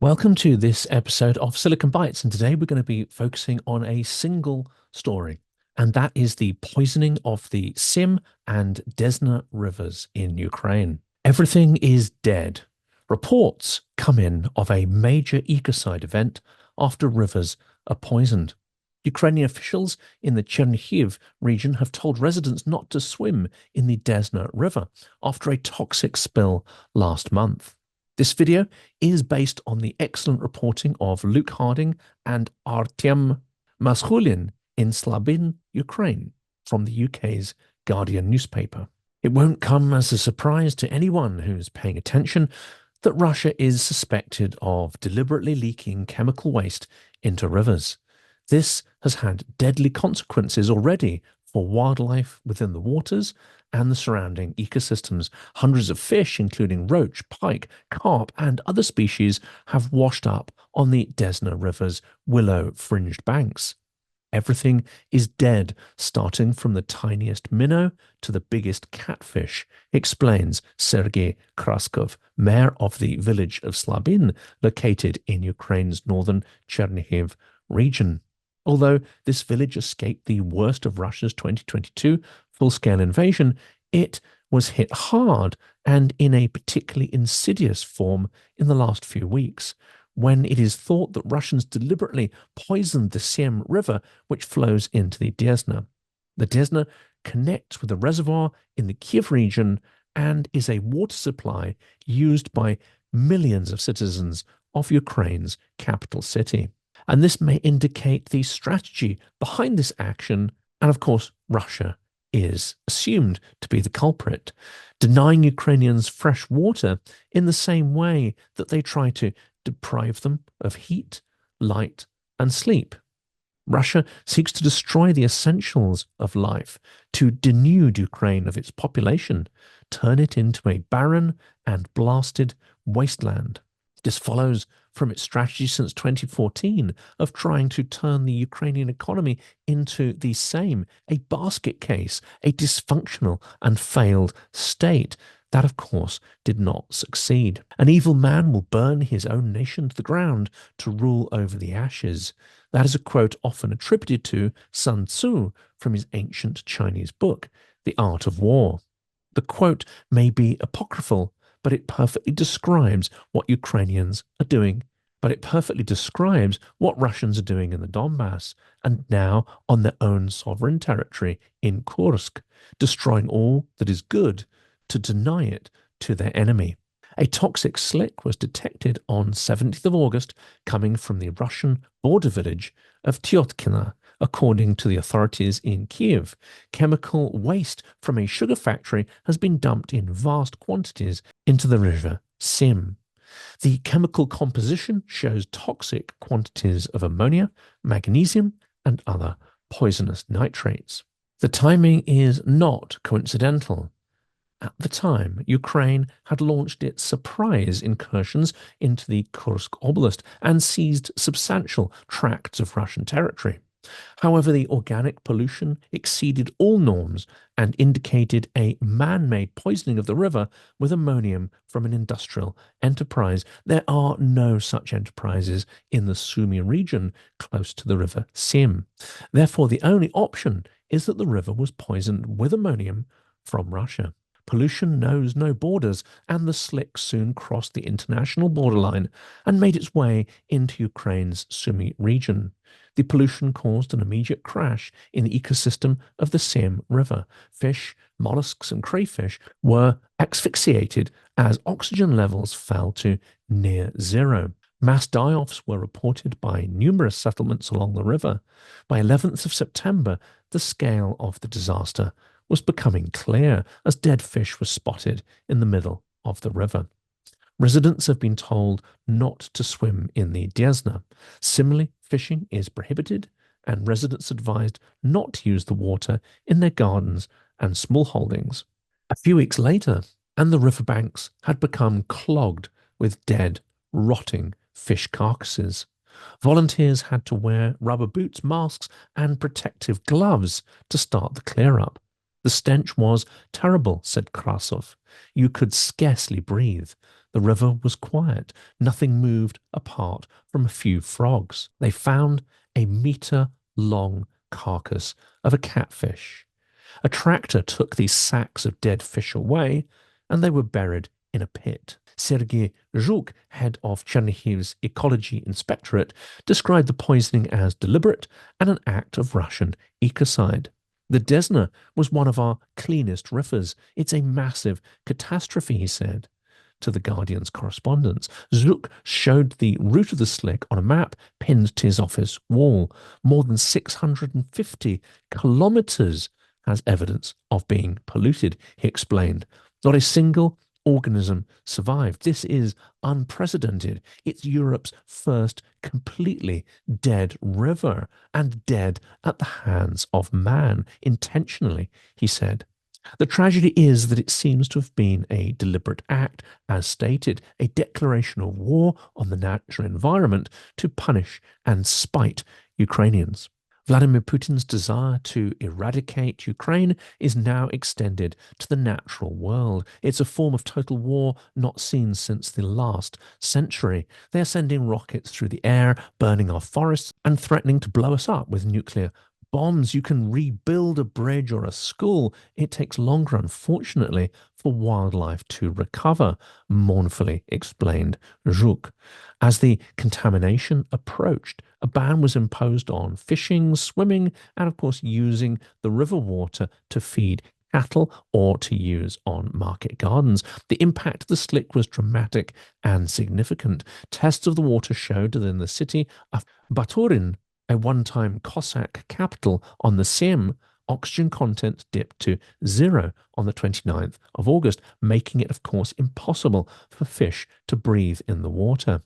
Welcome to this episode of Silicon Bites, and today we're going to be focusing on a single story, and that is the poisoning of the Seim and Desna rivers in Ukraine. Everything is dead. Reports come in of a major ecocide event after rivers are poisoned. Ukrainian officials in the Chernihiv region have told residents not to swim in the Desna River after a toxic spill last month. This video is based on the excellent reporting of Luke Harding and Artem Mazhulin in Slabyn, Ukraine, from the UK's Guardian newspaper. It won't come as a surprise to anyone who's paying attention that Russia is suspected of deliberately leaking chemical waste into rivers. This has had deadly consequences already for wildlife within the waters and the surrounding ecosystems. Hundreds of fish, including roach, pike, carp, and other species, have washed up on the Desna River's willow-fringed banks. Everything is dead, starting from the tiniest minnow to the biggest catfish, explains Sergei Kraskov, mayor of the village of Slabyn, located in Ukraine's northern Chernihiv region. Although this village escaped the worst of Russia's 2022 full-scale invasion, it was hit hard and in a particularly insidious form in the last few weeks, when it is thought that Russians deliberately poisoned the Seim River, which flows into the Desna. The Desna connects with a reservoir in the Kiev region and is a water supply used by millions of citizens of Ukraine's capital city. And this may indicate the strategy behind this action. And of course, Russia is assumed to be the culprit, denying Ukrainians fresh water in the same way that they try to deprive them of heat, light, and sleep. Russia seeks to destroy the essentials of life, to denude Ukraine of its population, turn it into a barren and blasted wasteland. This follows from its strategy since 2014 of trying to turn the Ukrainian economy into the same, a basket case, a dysfunctional and failed state. That, of course, did not succeed. An evil man will burn his own nation to the ground to rule over the ashes. That is a quote often attributed to Sun Tzu from his ancient Chinese book, The Art of War. The quote may be apocryphal, but it perfectly describes what Ukrainians are doing. But it perfectly describes what Russians are doing in the Donbass and now on their own sovereign territory in Kursk, destroying all that is good to deny it to their enemy. A toxic slick was detected on 17th of August coming from the Russian border village of Tyotkina, according to the authorities in Kiev. Chemical waste from a sugar factory has been dumped in vast quantities into the river Seim. The chemical composition shows toxic quantities of ammonia, magnesium, and other poisonous nitrates. The timing is not coincidental. At the time, Ukraine had launched its surprise incursions into the Kursk Oblast and seized substantial tracts of Russian territory. However, the organic pollution exceeded all norms and indicated a man-made poisoning of the river with ammonium from an industrial enterprise. There are no such enterprises in the Sumy region close to the river Seim. Therefore, the only option is that the river was poisoned with ammonium from Russia. Pollution knows no borders, and the slick soon crossed the international borderline and made its way into Ukraine's Sumy region. The pollution caused an immediate crash in the ecosystem of the Seim River. Fish, mollusks, and crayfish were asphyxiated as oxygen levels fell to near zero. Mass die-offs were reported by numerous settlements along the river. By 11th of September, the scale of the disaster was becoming clear as dead fish were spotted in the middle of the river. Residents have been told not to swim in the Desna. Similarly, fishing is prohibited, and residents advised not to use the water in their gardens and small holdings. A few weeks later, and the riverbanks had become clogged with dead, rotting fish carcasses. Volunteers had to wear rubber boots, masks, and protective gloves to start the clear-up. The stench was terrible, said Krasov. You could scarcely breathe. The river was quiet. Nothing moved apart from a few frogs. They found a meter-long carcass of a catfish. A tractor took these sacks of dead fish away, and they were buried in a pit. Sergei Zhuk, head of Chernihiv's Ecology Inspectorate, described the poisoning as deliberate and an act of Russian ecocide. The Desna was one of our cleanest rivers. It's a massive catastrophe, he said to the Guardian's correspondents. Zhuk showed the route of the slick on a map pinned to his office wall. More than 650 kilometers as evidence of being polluted, he explained. Not a single organism survived. This is unprecedented. It's Europe's first completely dead river, and dead at the hands of man, intentionally, he said. The tragedy is that it seems to have been a deliberate act, as stated, a declaration of war on the natural environment to punish and spite Ukrainians. Vladimir Putin's desire to eradicate Ukraine is now extended to the natural world. It's a form of total war not seen since the last century. They are sending rockets through the air, burning our forests, and threatening to blow us up with nuclear bombs. You can rebuild a bridge or a school. It takes longer, unfortunately, for wildlife to recover, mournfully explained Zhuk. As the contamination approached, a ban was imposed on fishing, swimming, and of course using the river water to feed cattle or to use on market gardens. The impact of the slick was dramatic and significant. Tests of the water showed that in the city of Baturin, a one-time Cossack capital on the Seim, oxygen content dipped to 0 on the 29th of August, making it, of course, impossible for fish to breathe in the water.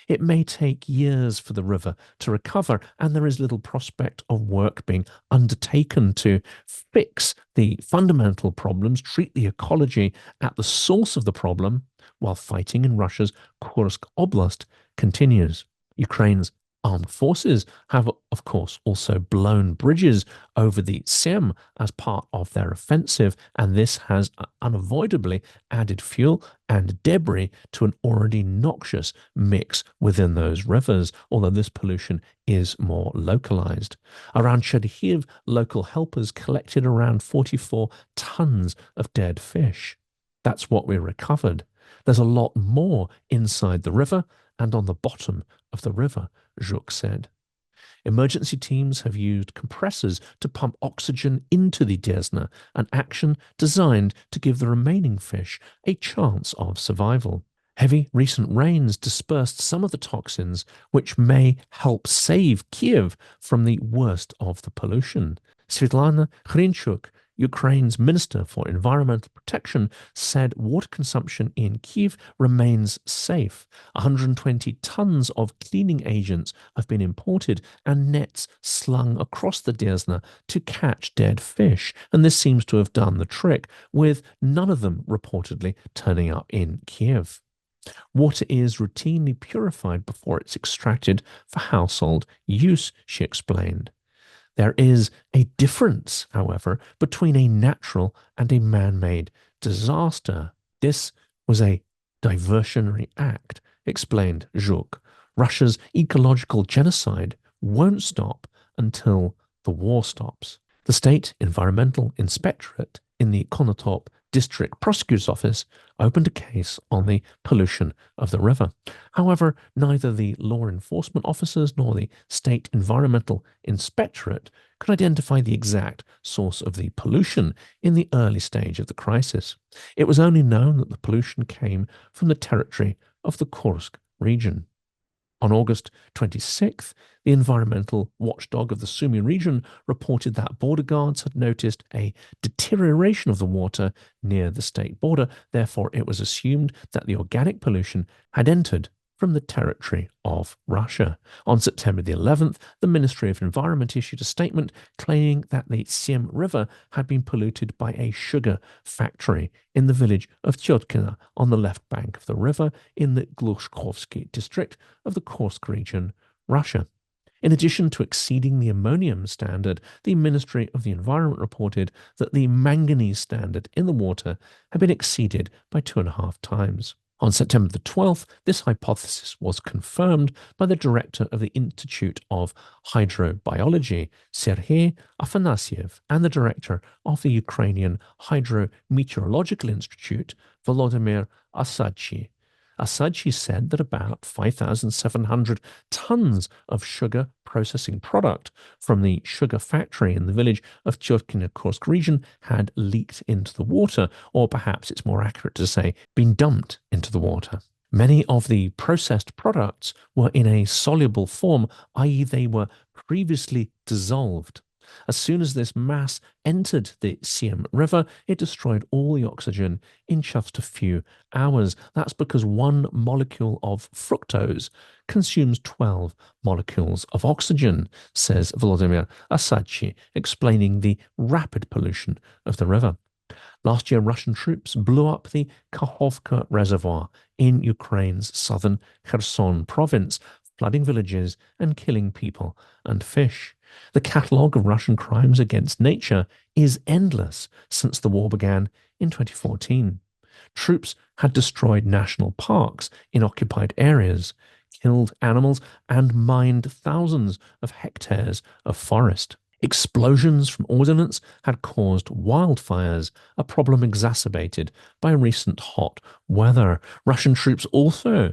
It may take years for the river to recover, and there is little prospect of work being undertaken to fix the fundamental problems, treat the ecology at the source of the problem, while fighting in Russia's Kursk Oblast continues. Ukraine's armed forces have, of course, also blown bridges over the Seim as part of their offensive, and this has unavoidably added fuel and debris to an already noxious mix within those rivers, although this pollution is more localized. Around Chernihiv, local helpers collected around 44 tons of dead fish. That's what we recovered. There's a lot more inside the river and on the bottom of the river, Zhuk said. Emergency teams have used compressors to pump oxygen into the Desna, an action designed to give the remaining fish a chance of survival. Heavy recent rains dispersed some of the toxins, which may help save Kiev from the worst of the pollution. Svitlana Hrinchuk, Ukraine's Minister for Environmental Protection, said water consumption in Kyiv remains safe. 120 tons of cleaning agents have been imported and nets slung across the Desna to catch dead fish, and this seems to have done the trick, with none of them reportedly turning up in Kiev. Water is routinely purified before it's extracted for household use, she explained. There is a difference, however, between a natural and a man-made disaster. This was a diversionary act, explained Zhuk. Russia's ecological genocide won't stop until the war stops. The State Environmental Inspectorate in the Konotop District Prosecutor's Office opened a case on the pollution of the river. However, neither the law enforcement officers nor the State Environmental Inspectorate could identify the exact source of the pollution in the early stage of the crisis. It was only known that the pollution came from the territory of the Kursk region. On August 26th, the environmental watchdog of the Sumy region reported that border guards had noticed a deterioration of the water near the state border. Therefore, it was assumed that the organic pollution had entered from the territory of Russia. On September the 11th, the Ministry of Environment issued a statement claiming that the Seim River had been polluted by a sugar factory in the village of Tyotkina on the left bank of the river in the Glushkovsky district of the Kursk region, Russia. In addition to exceeding the ammonium standard, the Ministry of the Environment reported that the manganese standard in the water had been exceeded by 2.5 times. On September the 12th, this hypothesis was confirmed by the director of the Institute of Hydrobiology, Serhiy Afanasyev, and the director of the Ukrainian Hydrometeorological Institute, Volodymyr Asadchi. Asadchi said that about 5,700 tons of sugar processing product from the sugar factory in the village of Chernihiv region had leaked into the water, or perhaps it's more accurate to say, been dumped into the water. Many of the processed products were in a soluble form, i.e., they were previously dissolved. As soon as this mass entered the Seim River, it destroyed all the oxygen in just a few hours. That's because one molecule of fructose consumes 12 molecules of oxygen, says Volodymyr Asadchi, explaining the rapid pollution of the river. Last year, Russian troops blew up the Kakhovka Reservoir in Ukraine's southern Kherson province, flooding villages and killing people and fish. The catalogue of Russian crimes against nature is endless since the war began in 2014. Troops had destroyed national parks in occupied areas, killed animals, and mined thousands of hectares of forest. Explosions from ordnance had caused wildfires, a problem exacerbated by recent hot weather. Russian troops also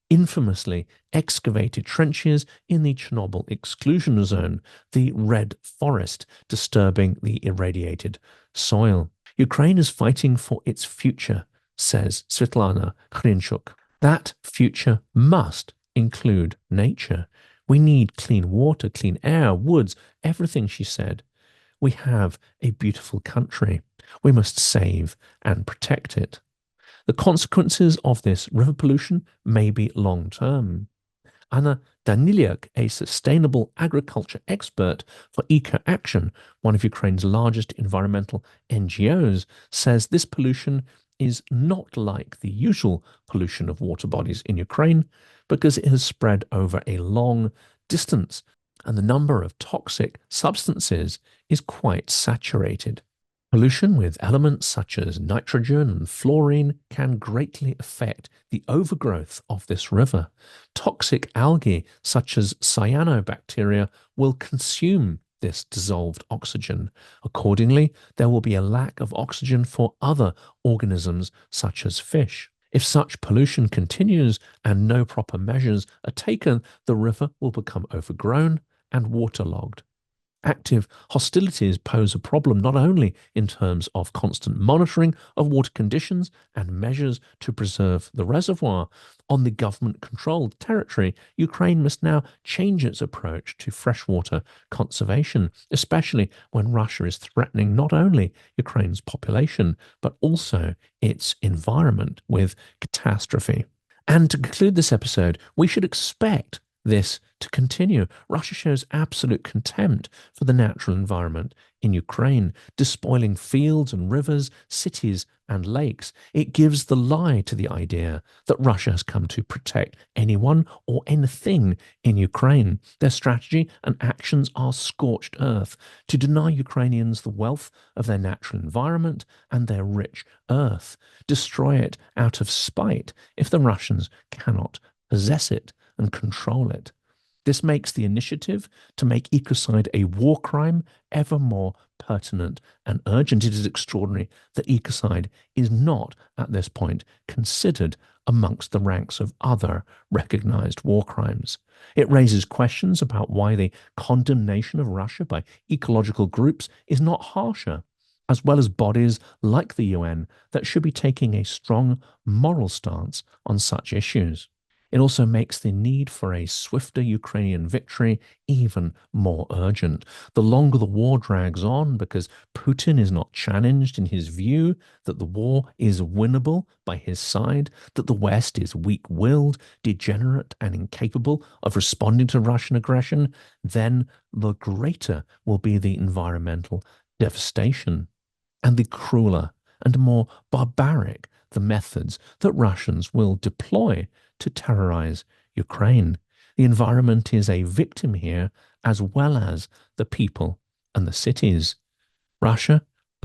infamously excavated trenches in the Chernobyl exclusion zone, the red forest, disturbing the irradiated soil. Ukraine is fighting for its future, says Svetlana Khrinchuk. That future must include nature. We need clean water, clean air, woods, everything, she said. We have a beautiful country. We must save and protect it. The consequences of this river pollution may be long-term. Anna Danilyuk, a sustainable agriculture expert for Eco Action, one of Ukraine's largest environmental NGOs, says this pollution is not like the usual pollution of water bodies in Ukraine because it has spread over a long distance and the number of toxic substances is quite saturated. Pollution with elements such as nitrogen and fluorine can greatly affect the overgrowth of this river. Toxic algae such as cyanobacteria will consume this dissolved oxygen. Accordingly, there will be a lack of oxygen for other organisms such as fish. If such pollution continues and no proper measures are taken, the river will become overgrown and waterlogged. Active hostilities pose a problem not only in terms of constant monitoring of water conditions and measures to preserve the reservoir. On the government-controlled territory, Ukraine must now change its approach to freshwater conservation, especially when Russia is threatening not only Ukraine's population, but also its environment with catastrophe. And to conclude this episode, we should expect this to continue. Russia shows absolute contempt for the natural environment in Ukraine, despoiling fields and rivers, cities and lakes. It gives the lie to the idea that Russia has come to protect anyone or anything in Ukraine. Their strategy and actions are scorched earth to deny Ukrainians the wealth of their natural environment and their rich earth, destroy it out of spite if the Russians cannot possess it and control it. This makes the initiative to make ecocide a war crime ever more pertinent and urgent. It is extraordinary that ecocide is not, at this point, considered amongst the ranks of other recognized war crimes. It raises questions about why the condemnation of Russia by ecological groups is not harsher, as well as bodies like the UN that should be taking a strong moral stance on such issues. It also makes the need for a swifter Ukrainian victory even more urgent. The longer the war drags on, because Putin is not challenged in his view that the war is winnable by his side, that the West is weak-willed, degenerate, and incapable of responding to Russian aggression, then the greater will be the environmental devastation and the crueler and more barbaric the methods that Russians will deploy to terrorize Ukraine. The environment is a victim here, as well as the people and the cities. Russia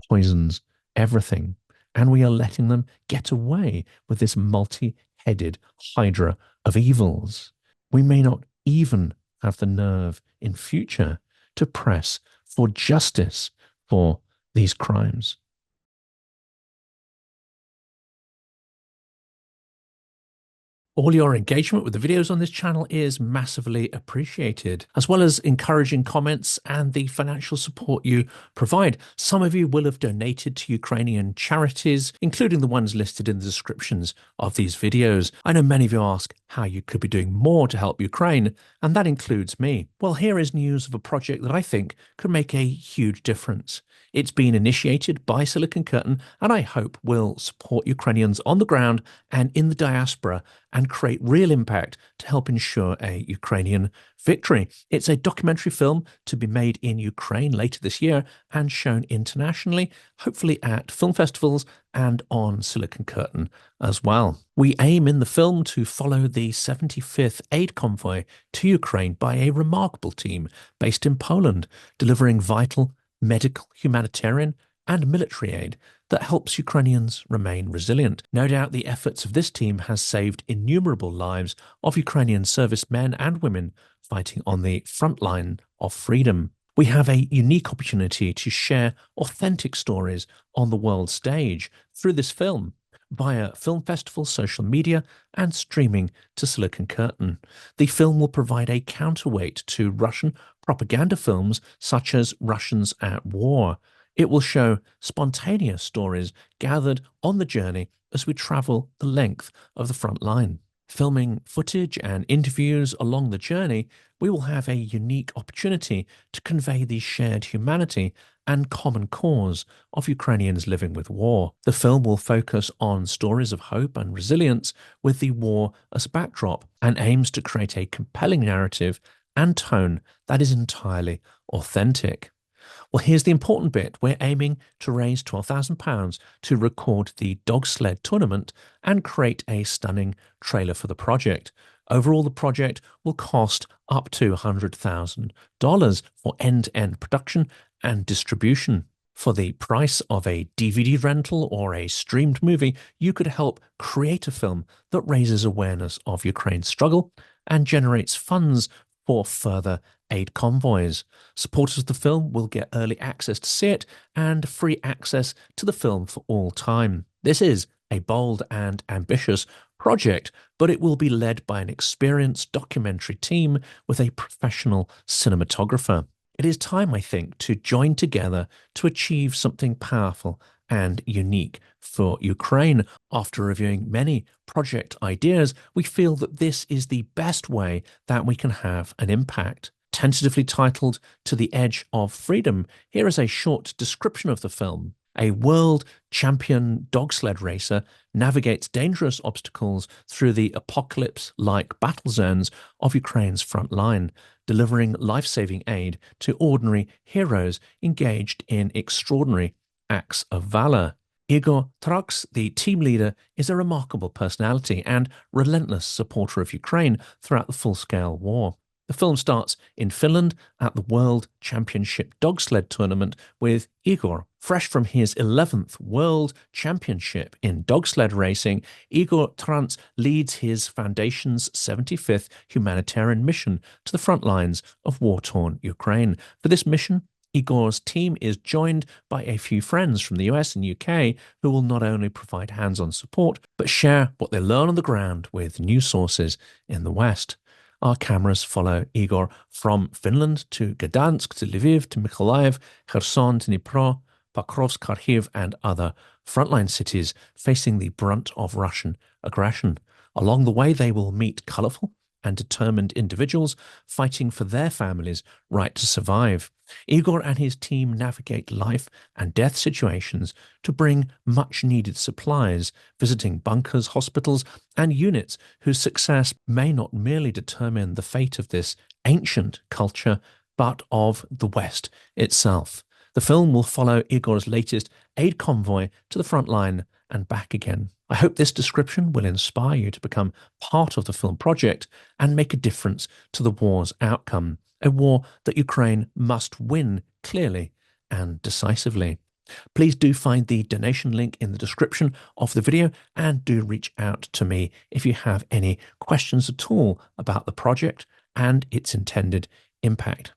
poisons everything, and we are letting them get away with this multi headed hydra of evils. We may not even have the nerve in future to press for justice for these crimes. All your engagement with the videos on this channel is massively appreciated, as well as encouraging comments and the financial support you provide. Some of you will have donated to Ukrainian charities, including the ones listed in the descriptions of these videos. I know many of you ask how you could be doing more to help Ukraine, and that includes me. Well, here is news of a project that I think could make a huge difference. It's been initiated by Silicon Curtain, and I hope will support Ukrainians on the ground and in the diaspora and create real impact to help ensure a Ukrainian victory. It's a documentary film to be made in Ukraine later this year and shown internationally, hopefully at film festivals and on Silicon Curtain as well. We aim in the film to follow the 75th aid convoy to Ukraine by a remarkable team based in Poland, delivering vital medical, humanitarian, and military aid that helps Ukrainians remain resilient. No doubt the efforts of this team has saved innumerable lives of Ukrainian servicemen and women fighting on the front line of freedom. We have a unique opportunity to share authentic stories on the world stage through this film, via film festivals, social media, and streaming to Silicon Curtain. The film will provide a counterweight to Russian propaganda films such as Russians at War. It will show spontaneous stories gathered on the journey as we travel the length of the front line. Filming footage and interviews along the journey, we will have a unique opportunity to convey the shared humanity and common cause of Ukrainians living with war. The film will focus on stories of hope and resilience with the war as a backdrop and aims to create a compelling narrative and tone that is entirely authentic. Well, here's the important bit. We're aiming to raise £12,000 to record the dog sled tournament and create a stunning trailer for the project. Overall, the project will cost up to $100,000 for end-to-end production and distribution. For the price of a DVD rental or a streamed movie, you could help create a film that raises awareness of Ukraine's struggle and generates funds for further aid convoys. Supporters of the film will get early access to see it and free access to the film for all time. This is a bold and ambitious project, but it will be led by an experienced documentary team with a professional cinematographer. It is time, I think, to join together to achieve something powerful and unique for Ukraine. After reviewing many project ideas, we feel that this is the best way that we can have an impact. Tentatively titled To the Edge of Freedom, here is a short description of the film. A world champion dog sled racer navigates dangerous obstacles through the apocalypse-like battle zones of Ukraine's front line, delivering life-saving aid to ordinary heroes engaged in extraordinary acts of valor. Igor Traks, the team leader, is a remarkable personality and relentless supporter of Ukraine throughout the full-scale war. The film starts in Finland at the World Championship Dog Sled Tournament with Igor. Fresh from his 11th World Championship in dog sled racing, Igor Trans leads his foundation's 75th humanitarian mission to the front lines of war-torn Ukraine. For this mission, Igor's team is joined by a few friends from the US and UK who will not only provide hands-on support, but share what they learn on the ground with news sources in the West. Our cameras follow Igor from Finland to Gdansk, to Lviv, to Mykolaiv, Kherson, to Dnipro, Pokrovsk, Kharkiv, and other frontline cities facing the brunt of Russian aggression. Along the way, they will meet colourful and determined individuals fighting for their families' right to survive. Igor and his team navigate life and death situations to bring much-needed supplies, visiting bunkers, hospitals, and units whose success may not merely determine the fate of this ancient culture, but of the West itself. The film will follow Igor's latest aid convoy to the front line and back again. I hope this description will inspire you to become part of the film project and make a difference to the war's outcome, a war that Ukraine must win clearly and decisively. Please do find the donation link in the description of the video and do reach out to me if you have any questions at all about the project and its intended impact.